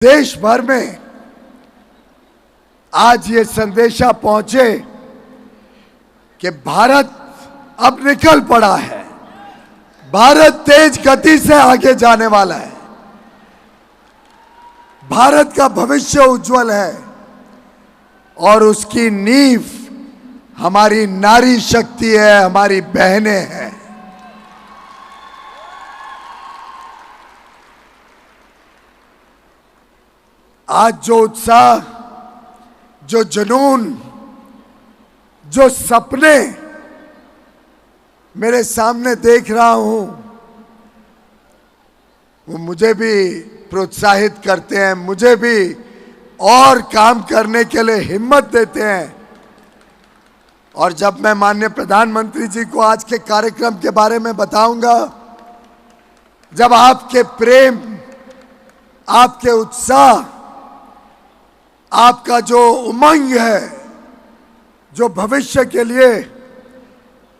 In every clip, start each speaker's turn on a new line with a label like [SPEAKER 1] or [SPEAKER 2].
[SPEAKER 1] देश भर में आज ये संदेशा पहुंचे कि भारत अब निकल पड़ा है। भारत तेज गति से आगे जाने वाला है। भारत का भविष्य उज्जवल है और उसकी नींव हमारी नारी शक्ति है, हमारी बहनें हैं। आज जो उत्साह, जो जुनून, जो सपने मेरे सामने देख रहा हूं, वो मुझे भी प्रोत्साहित करते हैं, मुझे भी और काम करने के लिए हिम्मत देते हैं। और जब मैं माननीय प्रधानमंत्री जी को आज के कार्यक्रम के बारे में बताऊंगा, जब आपके प्रेम, आपके उत्साह, आपका जो उमंग है, जो भविष्य के लिए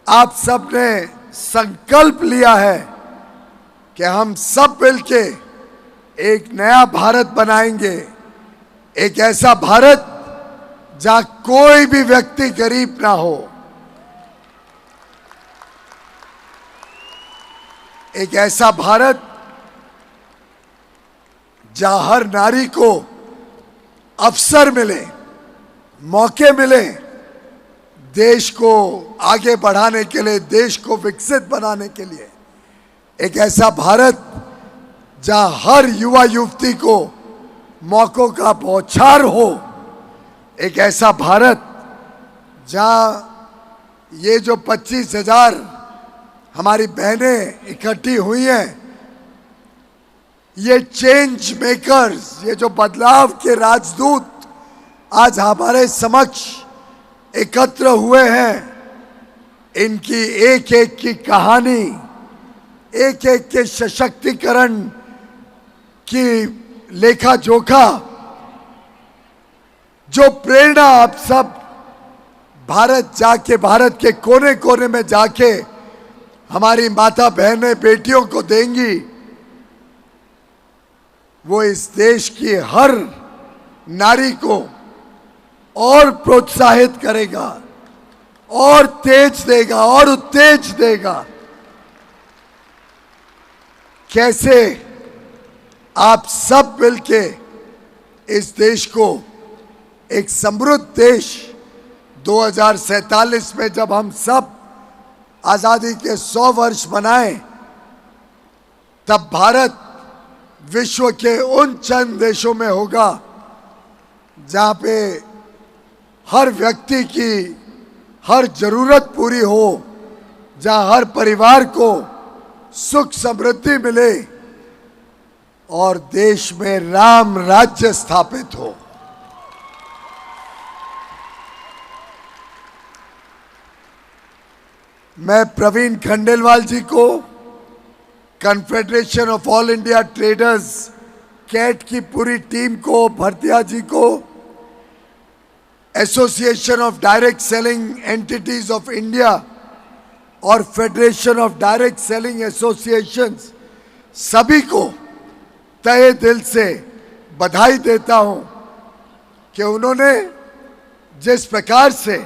[SPEAKER 1] आप सब ने संकल्प लिया है कि हम सब मिलके एक नया भारत बनाएंगे, एक ऐसा भारत जहां कोई भी व्यक्ति गरीब ना हो, एक ऐसा भारत जहां हर नारी को अवसर मिले, मौके मिले, देश को आगे बढ़ाने के लिए, देश को विकसित बनाने के लिए। एक ऐसा भारत जहां हर युवा युवती को मौकों का बौछार हो। एक ऐसा भारत जहां ये जो 25,000 हमारी बहनें इकट्ठी हुई हैं, ये चेंज मेकर्स, ये जो बदलाव के राजदूत आज हमारे समक्ष एकत्र हुए हैं, इनकी एक एक की कहानी, एक एक के सशक्तिकरण की लेखा जोखा, जो प्रेरणा आप सब भारत के कोने कोने में जाके हमारी माता बहनें बेटियों को देंगी, वो इस देश की हर नारी को और प्रोत्साहित करेगा, और तेज देगा, और उत्तेज देगा। कैसे आप सब मिलके इस देश को एक समृद्ध देश 2047 में जब हम सब आजादी के 100 वर्ष मनाएं, तब भारत विश्व के उन चंद देशों में होगा जहां पे हर व्यक्ति की हर जरूरत पूरी हो, जहां हर परिवार को सुख समृद्धि मिले और देश में राम राज्य स्थापित हो। मैं प्रवीण खंडेलवाल जी को, Confederation of All India Traders CAIT की पूरी टीम को, भरतिया जी को, Association of Direct Selling Entities of India और Federation of Direct Selling Associations, सभी को तहे दिल से बधाई देता हूं कि उन्होंने जिस प्रकार से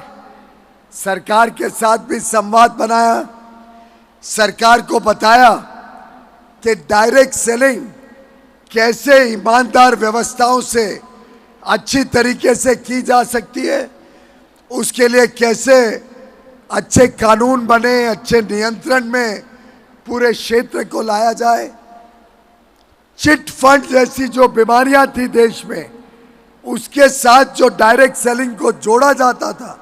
[SPEAKER 1] सरकार के साथ भी संवाद बनाया, सरकार को बताया कि डायरेक्ट सेलिंग कैसे ईमानदार व्यवस्थाओं से अच्छी तरीके से की जा सकती है, उसके लिए कैसे अच्छे कानून बने, अच्छे नियंत्रण में पूरे क्षेत्र को लाया जाए। चिट फंड जैसी जो बीमारियां थी देश में, उसके साथ जो डायरेक्ट सेलिंग को जोड़ा जाता था,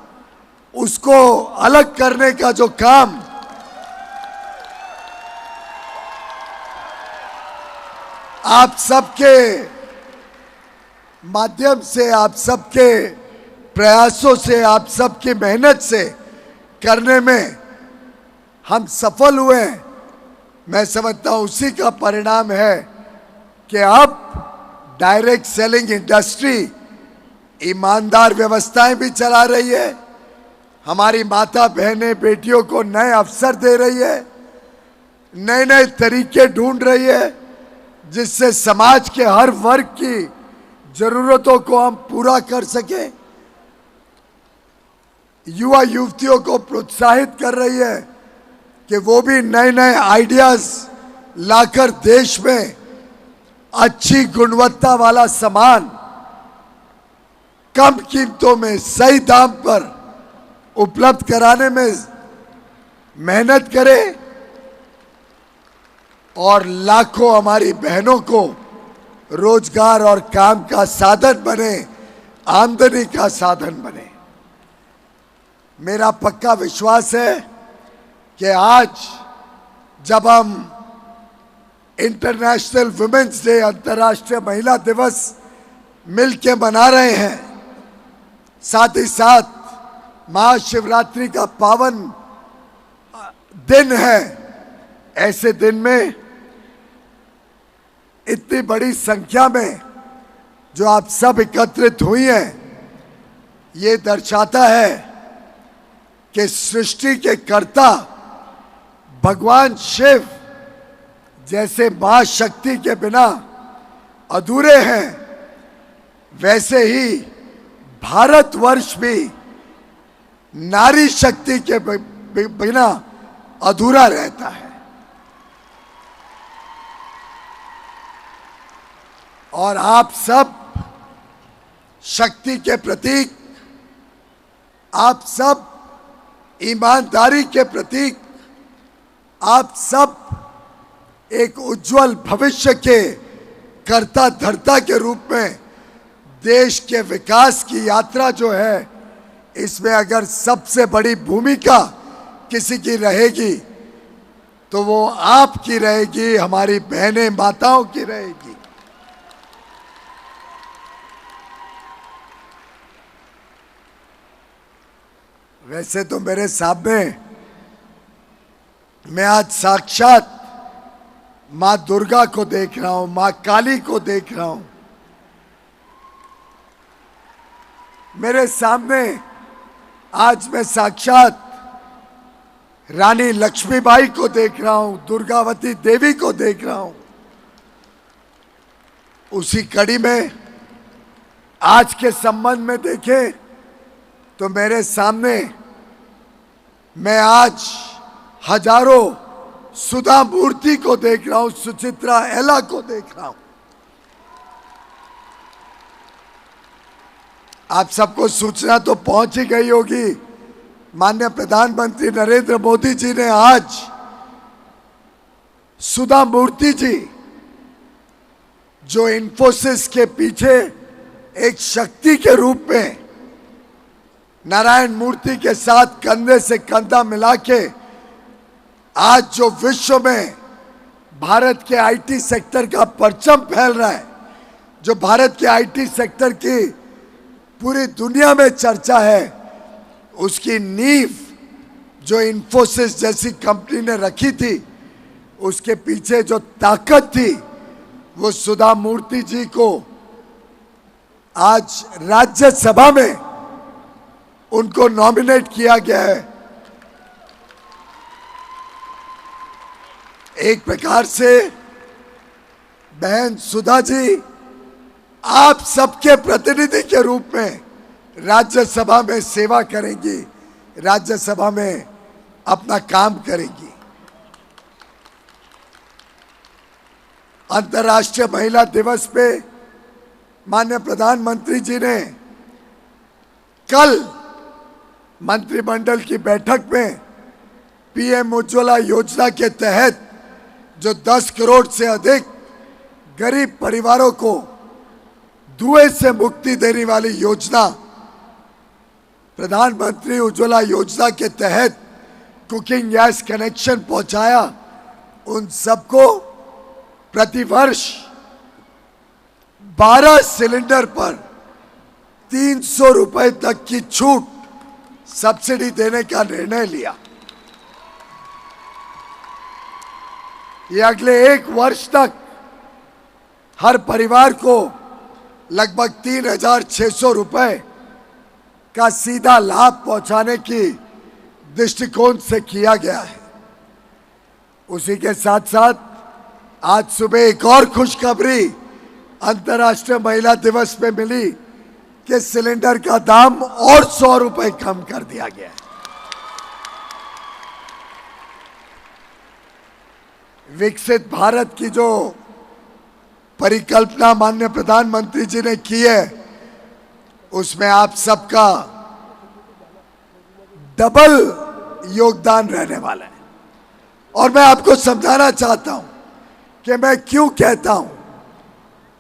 [SPEAKER 1] उसको अलग करने का जो काम आप सबके माध्यम से, आप सबके प्रयासों से, आप सबकी मेहनत से करने में हम सफल हुए हैं। मैं समझता हूं उसी का परिणाम है कि अब डायरेक्ट सेलिंग इंडस्ट्री ईमानदार व्यवस्थाएं भी चला रही है, हमारी माता बहनें बेटियों को नए अवसर दे रही है, नए नए तरीके ढूंढ रही है, जिससे समाज के हर वर्ग की जरूरतों को हम पूरा कर सकें। युवा युवतियों को प्रोत्साहित कर रही है कि वो भी नए नए आइडियाज लाकर देश में अच्छी गुणवत्ता वाला सामान कम कीमतों में सही दाम पर उपलब्ध कराने में मेहनत करें और लाखों हमारी बहनों को रोजगार और काम का साधन बने, आमदनी का साधन बने। मेरा पक्का विश्वास है कि आज जब हम इंटरनेशनल वुमेन्स डे, अंतर्राष्ट्रीय महिला दिवस मिलके मना रहे हैं, साथ ही साथ महाशिवरात्रि का पावन दिन है, ऐसे दिन में इतनी बड़ी संख्या में जो आप सब एकत्रित हुई हैं, ये दर्शाता है कि सृष्टि के कर्ता भगवान शिव जैसे मां शक्ति के बिना अधूरे हैं, वैसे ही भारतवर्ष भी नारी शक्ति के बिना अधूरा रहता है। और आप सब शक्ति के प्रतीक, आप सब ईमानदारी के प्रतीक, आप सब एक उज्जवल भविष्य के कर्ता धर्ता के रूप में देश के विकास की यात्रा जो है, इसमें अगर सबसे बड़ी भूमिका किसी की रहेगी तो वो आपकी रहेगी, हमारी बहनें माताओं की रहेगी। वैसे तो मेरे सामने मैं आज साक्षात मां दुर्गा को देख रहा हूं, मां काली को देख रहा हूं। मेरे सामने आज मैं साक्षात रानी लक्ष्मीबाई को देख रहा हूं, दुर्गावती देवी को देख रहा हूं। उसी कड़ी में आज के संबंध में देखें तो मेरे सामने मैं आज हजारों सुधा मूर्ति को देख रहा हूं, सुचित्रा एला को देख रहा हूं। आप सबको सूचना तो पहुंच ही गई होगी, माननीय प्रधानमंत्री नरेंद्र मोदी जी ने आज सुधा मूर्ति जी, जो इन्फोसिस के पीछे एक शक्ति के रूप में नारायण मूर्ति के साथ कंधे से कंधा मिला के आज जो विश्व में भारत के आईटी सेक्टर का परचम फैल रहा है, जो भारत के आईटी सेक्टर की पूरी दुनिया में चर्चा है, उसकी नींव जो इन्फोसिस जैसी कंपनी ने रखी थी, उसके पीछे जो ताकत थी, वो सुधा मूर्ति जी को आज राज्यसभा में उनको नॉमिनेट किया गया है। एक प्रकार से बहन सुधा जी आप सबके प्रतिनिधि के रूप में राज्यसभा में सेवा करेंगी, राज्यसभा में अपना काम करेंगी। अंतर्राष्ट्रीय महिला दिवस पे माननीय प्रधानमंत्री जी ने कल मंत्रिमंडल की बैठक में पीएम उज्ज्वला योजना के तहत जो 10 करोड़ से अधिक गरीब परिवारों को धुएं से मुक्ति देने वाली योजना, प्रधानमंत्री उज्ज्वला योजना के तहत कुकिंग गैस कनेक्शन पहुंचाया, उन सबको प्रतिवर्ष 12 सिलेंडर पर 300 रुपए तक की छूट, सब्सिडी देने का निर्णय लिया। ये अगले 1 वर्ष तक हर परिवार को लगभग 3,600 रुपए का सीधा लाभ पहुंचाने की दृष्टिकोण से किया गया है। उसी के साथ साथ आज सुबह एक और खुशखबरी अंतर्राष्ट्रीय महिला दिवस पे मिली कि सिलेंडर का दाम और 100 रुपए कम कर दिया गया है। विकसित भारत की जो परिकल्पना माननीय प्रधानमंत्री जी ने की है, उसमें आप सबका डबल योगदान रहने वाला है। और मैं आपको समझाना चाहता हूं कि मैं क्यों कहता हूं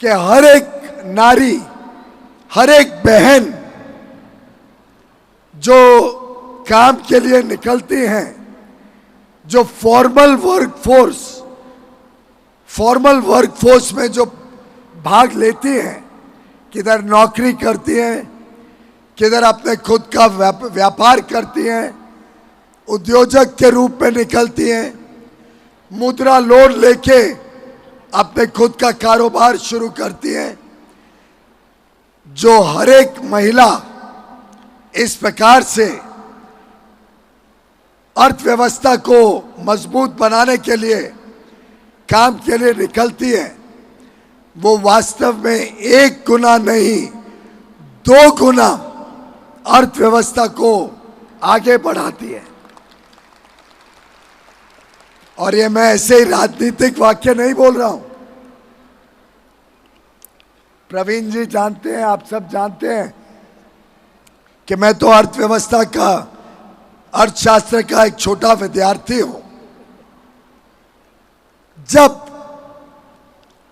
[SPEAKER 1] कि हर एक नारी, हर एक बहन जो काम के लिए निकलती हैं, जो फॉर्मल वर्कफोर्स में जो भाग लेती हैं, किधर नौकरी करती हैं, किधर अपने खुद का व्यापार करती हैं, उद्योजक के रूप में निकलती हैं, मुद्रा लोन लेके अपने खुद का कारोबार शुरू करती हैं, जो हर एक महिला इस प्रकार से अर्थव्यवस्था को मजबूत बनाने के लिए काम के लिए निकलती है, वो वास्तव में 1 गुना नहीं 2 गुना अर्थव्यवस्था को आगे बढ़ाती है। और ये मैं ऐसे ही राजनीतिक वाक्य नहीं बोल रहा हूं। प्रवीण जी जानते हैं, आप सब जानते हैं कि मैं तो अर्थव्यवस्था का, अर्थशास्त्र का एक छोटा विद्यार्थी हूं। जब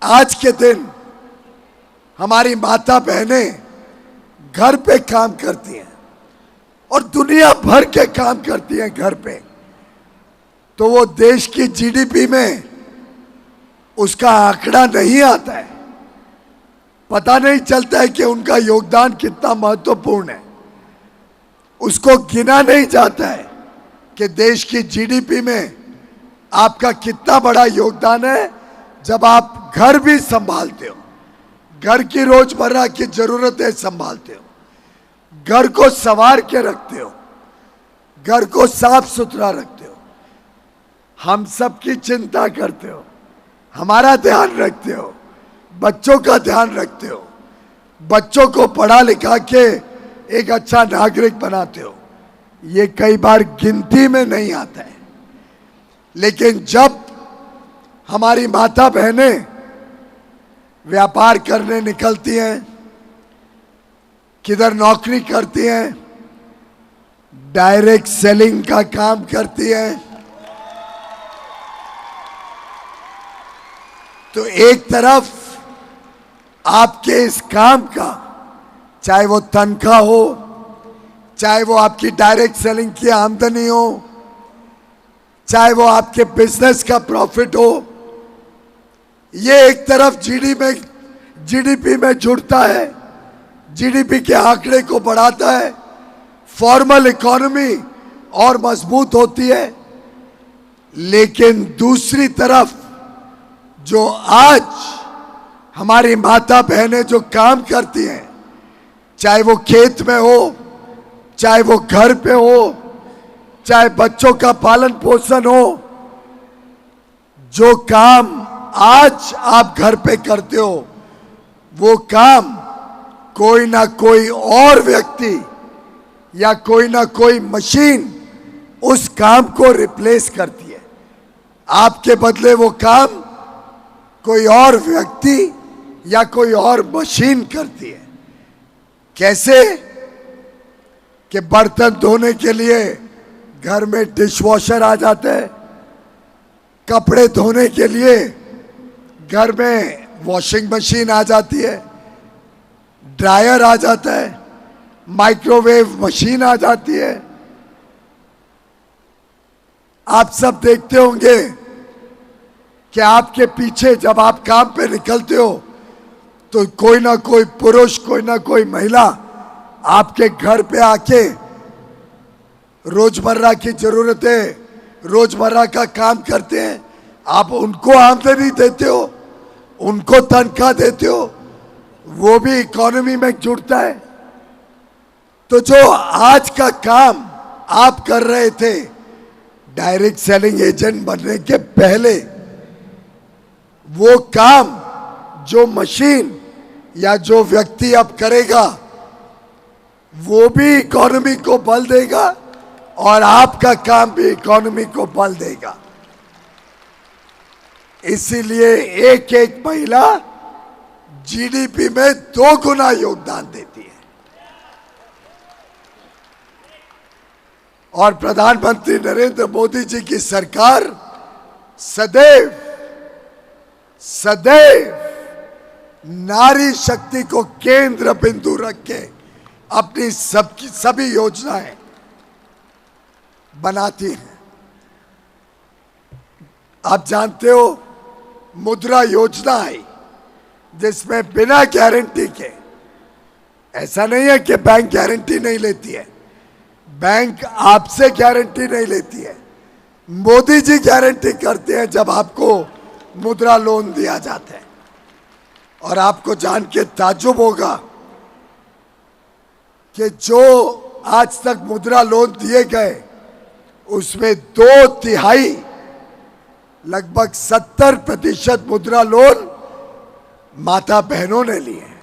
[SPEAKER 1] आज के दिन हमारी माता बहनें घर पे काम करती हैं और दुनिया भर के काम करती हैं घर पे, तो वो देश की जीडीपी में उसका आंकड़ा नहीं आता है। पता नहीं चलता है कि उनका योगदान कितना महत्वपूर्ण है। उसको गिना नहीं जाता है कि देश की जीडीपी में आपका कितना बड़ा योगदान है जब आप घर भी संभालते हो, घर की रोजमर्रा की जरूरतें संभालते हो, घर को संवार के रखते हो, घर को साफ सुथरा रखते हो, हम सबकी चिंता करते हो, हमारा ध्यान रखते हो, बच्चों का ध्यान रखते हो, बच्चों को पढ़ा लिखा के एक अच्छा नागरिक बनाते हो। ये कई बार गिनती में नहीं आता है। लेकिन जब हमारी माता बहनें व्यापार करने निकलती हैं, किधर नौकरी करती हैं, डायरेक्ट सेलिंग का काम करती हैं, तो एक तरफ आपके इस काम का, चाहे वो तनख्वाह हो, चाहे वो आपकी डायरेक्ट सेलिंग की आमदनी हो, चाहे वो आपके बिजनेस का प्रॉफिट हो, ये एक तरफ जीडीपी में जुड़ता है, जीडीपी के आंकड़े को बढ़ाता है, फॉर्मल इकोनॉमी और मजबूत होती है। लेकिन दूसरी तरफ जो आज हमारी माता बहनें जो काम करती हैं, चाहे वो खेत में हो, चाहे वो घर पे हो, चाहे बच्चों का पालन पोषण हो, जो काम आज आप घर पे करते हो, वो काम कोई ना कोई और व्यक्ति या कोई ना कोई मशीन उस काम को रिप्लेस करती है। आपके बदले वो काम कोई और व्यक्ति या कोई और मशीन करती है। कैसे कि बर्तन धोने के लिए घर में डिशवॉशर आ जाते हैं, कपड़े धोने के लिए घर में वॉशिंग मशीन आ जाती है, ड्रायर आ जाता है, माइक्रोवेव मशीन आ जाती है। आप सब देखते होंगे कि आपके पीछे जब आप काम पे निकलते हो तो कोई ना कोई पुरुष, कोई ना कोई महिला आपके घर पे आके रोजमर्रा की जरूरतें, रोजमर्रा का काम करते हैं। आप उनको आमदनी देते हो, उनको तनख्वाह देते हो, वो भी इकोनॉमी में जुड़ता है। तो जो आज का काम आप कर रहे थे डायरेक्ट सेलिंग एजेंट बनने के पहले, वो काम जो मशीन या जो व्यक्ति अब करेगा वो भी इकोनॉमी को बल देगा और आपका काम भी इकोनॉमी को बल देगा। इसीलिए एक एक महिला जीडीपी में 2 गुना योगदान देती है। और प्रधानमंत्री नरेंद्र मोदी जी की सरकार सदैव सदैव नारी शक्ति को केंद्र बिंदु रख के अपनी सभी योजनाएं बनाती हैं। आप जानते हो मुद्रा योजना आई जिसमें बिना गारंटी के, ऐसा नहीं है कि बैंक गारंटी नहीं लेती है, बैंक आपसे गारंटी नहीं लेती है, मोदी जी गारंटी करते हैं जब आपको मुद्रा लोन दिया जाता है। और आपको जान के ताज्जुब होगा कि जो आज तक मुद्रा लोन दिए गए उसमें 2/3 लगभग 70% मुद्रा लोन माता बहनों ने लिए हैं।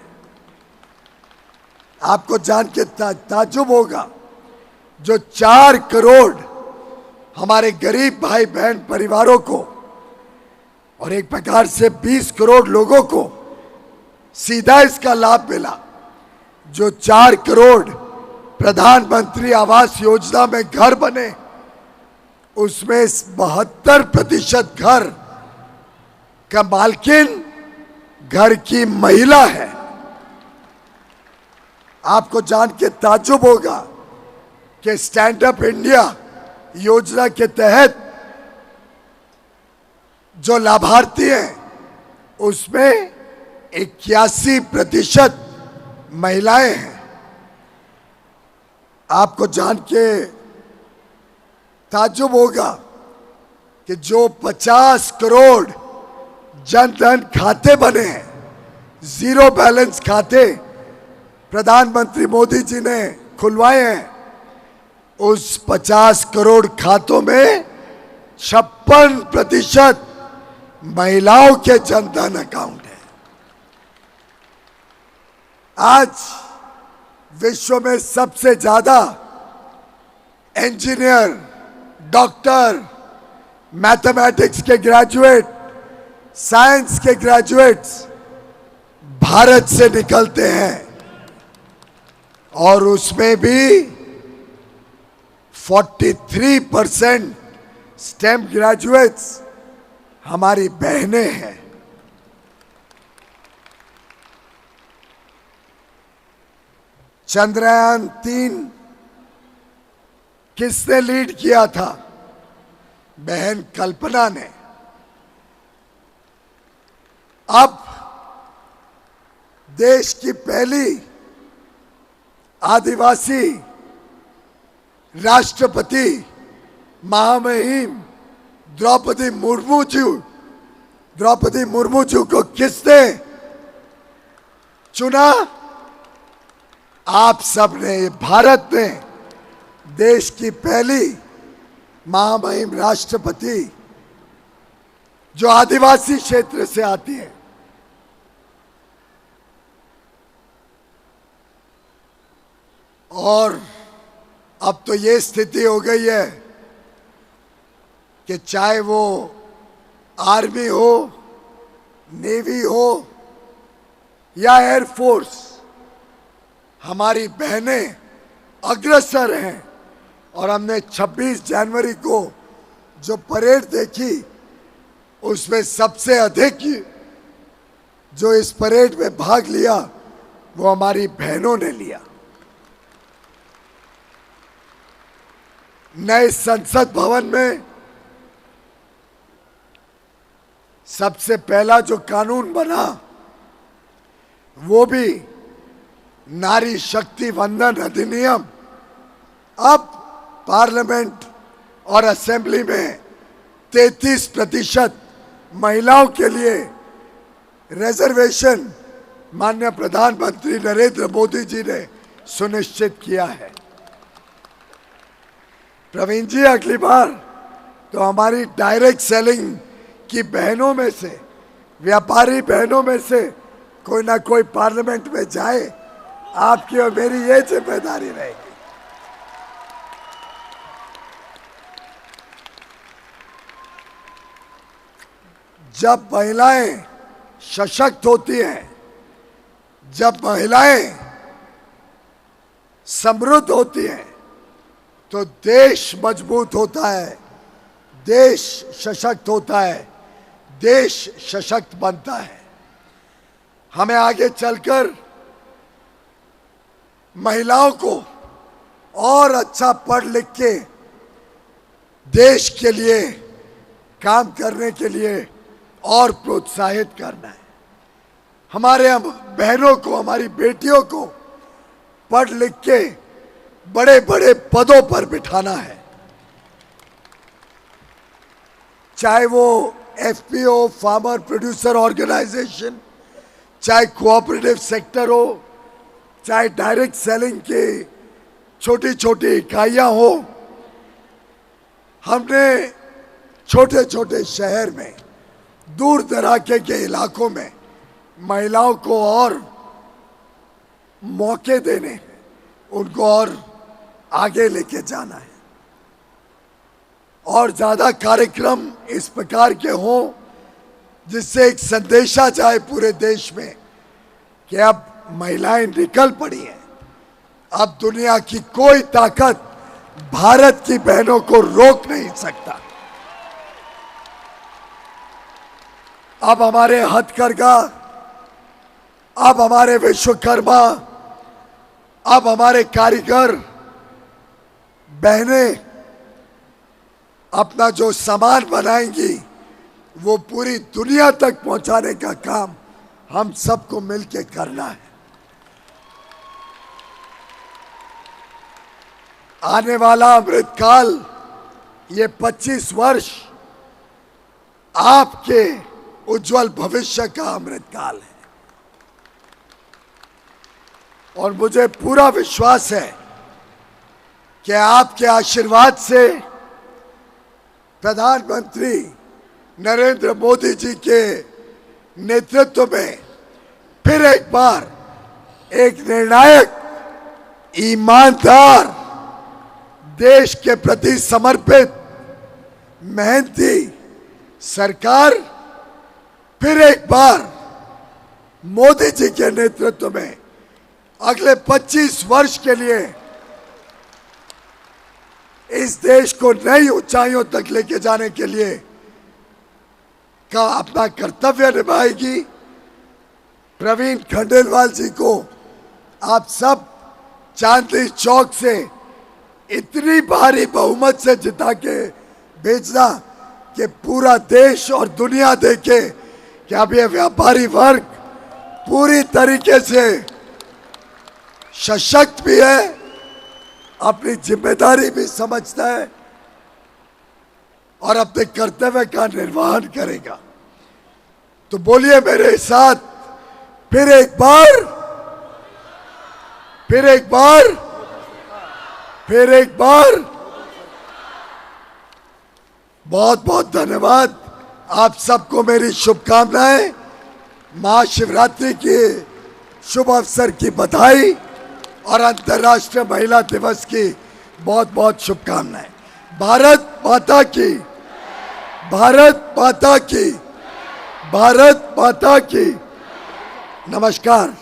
[SPEAKER 1] आपको जान के ताज्जुब होगा जो 4 करोड़ हमारे गरीब भाई बहन परिवारों को और एक प्रकार से 20 करोड़ लोगों को सीधा इसका लाभ मिला। जो 4 करोड़ प्रधानमंत्री आवास योजना में घर बने उसमें 72% घर का मालकिन घर की महिला है। आपको जान के ताज्जुब होगा कि स्टैंड अप इंडिया योजना के तहत जो लाभार्थी हैं उसमें 81% महिलाएं हैं। आपको जान के ताज्जुब होगा कि जो 50 करोड़ जन धन खाते बने हैं, 0 बैलेंस खाते प्रधानमंत्री मोदी जी ने खुलवाए हैं, उस 50 करोड़ खातों में 56% महिलाओं के जनधन अकाउंट है। आज विश्व में सबसे ज्यादा इंजीनियर, डॉक्टर, मैथमेटिक्स के ग्रेजुएट, साइंस के ग्रेजुएट्स भारत से निकलते हैं और उसमें भी 43% स्टेम ग्रेजुएट्स हमारी बहनें हैं। चंद्रयान 3 किसने लीड किया था? बहन कल्पना ने। अब देश की पहली आदिवासी राष्ट्रपति महामहिम द्रौपदी मुर्मू जी को किसने चुना? आप सबने, भारत ने देश की पहली महामहिम राष्ट्रपति जो आदिवासी क्षेत्र से आती है। और अब तो ये स्थिति हो गई है कि चाहे वो आर्मी हो, नेवी हो या एयरफोर्स, हमारी बहनें अग्रसर हैं। और हमने 26 जनवरी को जो परेड देखी उसमें सबसे अधिक जो इस परेड में भाग लिया वो हमारी बहनों ने लिया। नए संसद भवन में सबसे पहला जो कानून बना वो भी नारी शक्ति वंदन अधिनियम। अब पार्लियामेंट और असेंबली में 33% महिलाओं के लिए रिजर्वेशन माननीय प्रधानमंत्री नरेंद्र मोदी जी ने सुनिश्चित किया है। प्रवीण जी, अगली बार तो हमारी डायरेक्ट सेलिंग की बहनों में से, व्यापारी बहनों में से कोई ना कोई पार्लियामेंट में जाए, आपकी और मेरी ये जिम्मेदारी रहेगी। जब महिलाएं सशक्त होती हैं, जब महिलाएं समृद्ध होती हैं, तो देश मजबूत होता है, देश सशक्त होता है, देश सशक्त बनता है। हमें आगे चलकर महिलाओं को और अच्छा पढ़ लिख के देश के लिए काम करने के लिए और प्रोत्साहित करना है। हमारे बहनों को, हमारी बेटियों को पढ़ लिख के बड़े बड़े पदों पर बिठाना है, चाहे वो एफपीओ, फार्मर प्रोड्यूसर ऑर्गेनाइजेशन, चाहे कोऑपरेटिव सेक्टर हो, चाहे डायरेक्ट सेलिंग की छोटी छोटी इकाइयां हो। हमने छोटे छोटे शहर में, दूर दराके के इलाकों में महिलाओं को और मौके देने हैं, उनको और आगे लेके जाना है। और ज्यादा कार्यक्रम इस प्रकार के हों जिससे एक संदेशा जाए पूरे देश में कि अब महिलाएं निकल पड़ी हैं, अब दुनिया की कोई ताकत भारत की बहनों को रोक नहीं सकता। अब हमारे हथकरघा, अब हमारे विश्वकर्मा, अब हमारे कारीगर बहनें अपना जो सामान बनाएंगी वो पूरी दुनिया तक पहुंचाने का काम हम सबको मिलकर करना है। आने वाला अमृतकाल, ये 25 वर्ष आपके उज्जवल भविष्य का अमृतकाल है। और मुझे पूरा विश्वास है कि आपके आशीर्वाद से प्रधानमंत्री नरेंद्र मोदी जी के नेतृत्व में फिर एक बार एक निर्णायक, ईमानदार, देश के प्रति समर्पित, मेहनती सरकार फिर एक बार मोदी जी के नेतृत्व में अगले 25 वर्ष के लिए इस देश को नई ऊंचाइयों तक लेके जाने के लिए का अपना कर्तव्य निभाएगी। प्रवीण खंडेलवाल जी को आप सब चांदनी चौक से इतनी भारी बहुमत से जिता के भेजना कि पूरा देश और दुनिया देखे कि अब ये व्यापारी वर्ग पूरी तरीके से सशक्त भी है, अपनी जिम्मेदारी भी समझता है और अपने कर्तव्य का निर्वहन करेगा। तो बोलिए मेरे साथ, फिर एक बार, फिर एक बार, फिर एक बार। बहुत बहुत धन्यवाद। आप सबको मेरी शुभकामनाएं। महाशिवरात्रि के शुभ अवसर की बधाई और अंतर्राष्ट्रीय महिला दिवस की बहुत बहुत शुभकामनाएं। भारत माता की, भारत माता की, भारत माता की। नमस्कार।